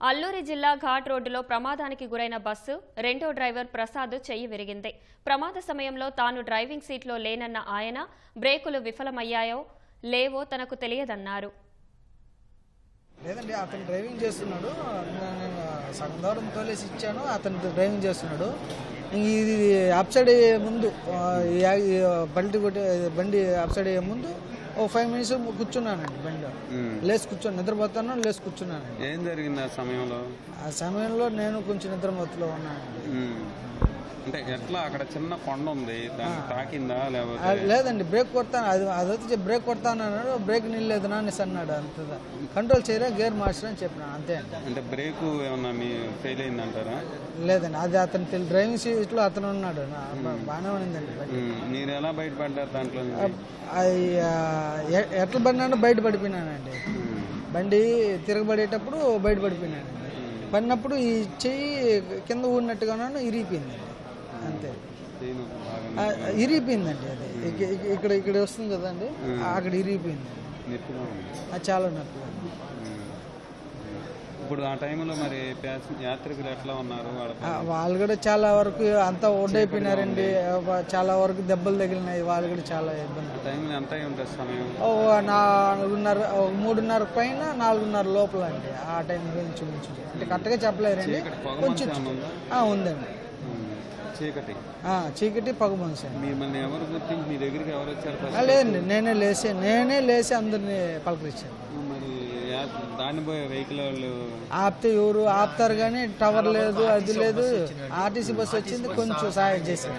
అల్లూరి జిల్లా ఘాట్ రోడ్డులో ప్రమాదానికి గురైన బస్సు రెండో డ్రైవర్ ప్రసాద్ చెయ్యి విరిగింది. ప్రమాద సమయంలో తాను డ్రైవింగ్ సీట్లో లేనన్న ఆయన బ్రేకులు విఫలమయ్యాయో లేవో తనకు తెలియదన్నారు. లేదండి, అతను డ్రైవింగ్ చేస్తున్నాడు. నేను సగం దూరం తోలేసి ఇచ్చాను, అతను డ్రైవింగ్ చేస్తున్నాడు. ఇది అప్ సైడ్ అయ్యే ముందు బండి అప్ సైడ్ అయ్యే ముందు ఓ 5 మినిట్స్ కూర్చున్నానండి. బండి లేచి కూర్చొని నిద్రపోతాను, లేచి కూర్చున్నానండి. ఏం జరిగింది ఆ సమయంలో? నేను కొంచెం నిద్రమత్తులో ఉన్నానండి. అంటే ఎట్లా అక్కడ చిన్న కొండ ఉంది, దాన్ని తాకిందా లేకపోతే? లేదండి, బ్రేక్ కొడతాను, అది వచ్చి బ్రేక్ కొడతాను అన్నాడు. బ్రేక్ నిల్లేదు నానేసి అన్నాడు. అంత కంట్రోల్ చేయలే, గేర్ మార్చని చెప్పినాను అంతే. అంటే బ్రేక్ ఏమన్నా మీ ఫెయిల్ అయిందంటారా? లేదండి, అది అతను డ్రైవింగ్ సీట్లో అతను ఉన్నాడు, బాగానే ఉన్నిందండి. మీరు ఎలా బయటపడ్డారు దాంట్లో? ఎట్లా పడినానో బయట పడిపోయినానండి. బండి తిరగబడేటప్పుడు బయట పడిపోయినానండి. పడినప్పుడు ఈ చెయ్యి కింద ఊడినట్టుగాను ఇరిగిపోయిందండి. అంతే, ఇరిగిపోయిందండి. అది ఇక్కడ వస్తుంది కదండి, అక్కడ ఇరిగిపోయింది. చాలా నొప్పిగా. ఇప్పుడు ఆ టైంలో మరి యాత్రికులు ఎట్లా ఉన్నారు? వాళ్ళు కూడా చాలా వరకు అంతా ఒడ్డైపోయినారండి. చాలా వరకు దెబ్బలు తగిలినాయి. వాళ్ళు కూడా చాలా ఇబ్బంది. టైంలో ఎంత అయి ఉంటుంది సమయం? 3:30 పైన 4:30 లోపల అండి. ఆ టైం గురించి అంటే కరెక్ట్గా చెప్పలేరండి. కొంచెం ఉందండి, చీకటి పొగమంది. మిమ్మల్ని ఎవరు గుర్తించి మీ దగ్గరికి ఎవరు వచ్చారు? లేదండి, నేనే లేచి అందరినీ పలకరించాను. మరి దాన్ని పోయే వెహికల్ వాళ్ళు ఆపితే ఎవరు ఆపుతారు కానీ టవర్ లేదు, అది లేదు. ఆర్టీసీ బస్సు వచ్చింది, కొంచెం సహాయం చేశారు,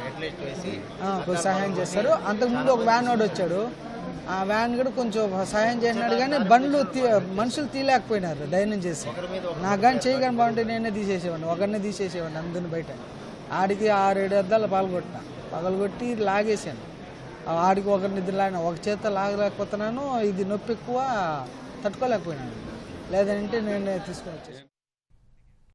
కొంచెం సహాయం చేస్తారు. అంతకుముందు ఒక వ్యాన్ వాడు వచ్చాడు, ఆ వ్యాన్ కూడా కొంచెం సహాయం చేసినాడు. కానీ మనుషులు తీయలేకపోయినారు ధైర్యం చేసి. నాకు కానీ చేయగానే బాగుంటే నేనే తీసేసేవాడిని, ఒకరినే తీసేసేవాడిని అందరిని. బయట ఆడికి 6-7 అద్దాలు పగలగొట్టి లాగేసాను. ఆడికి ఒకరి నిద్ర లాగిన, ఒక చేత లాగలేకపోతున్నాను. ఇది నొప్పి ఎక్కువ తట్టుకోలేకపోయినాను. లేదంటే నేను తీసుకొని వచ్చేసాను.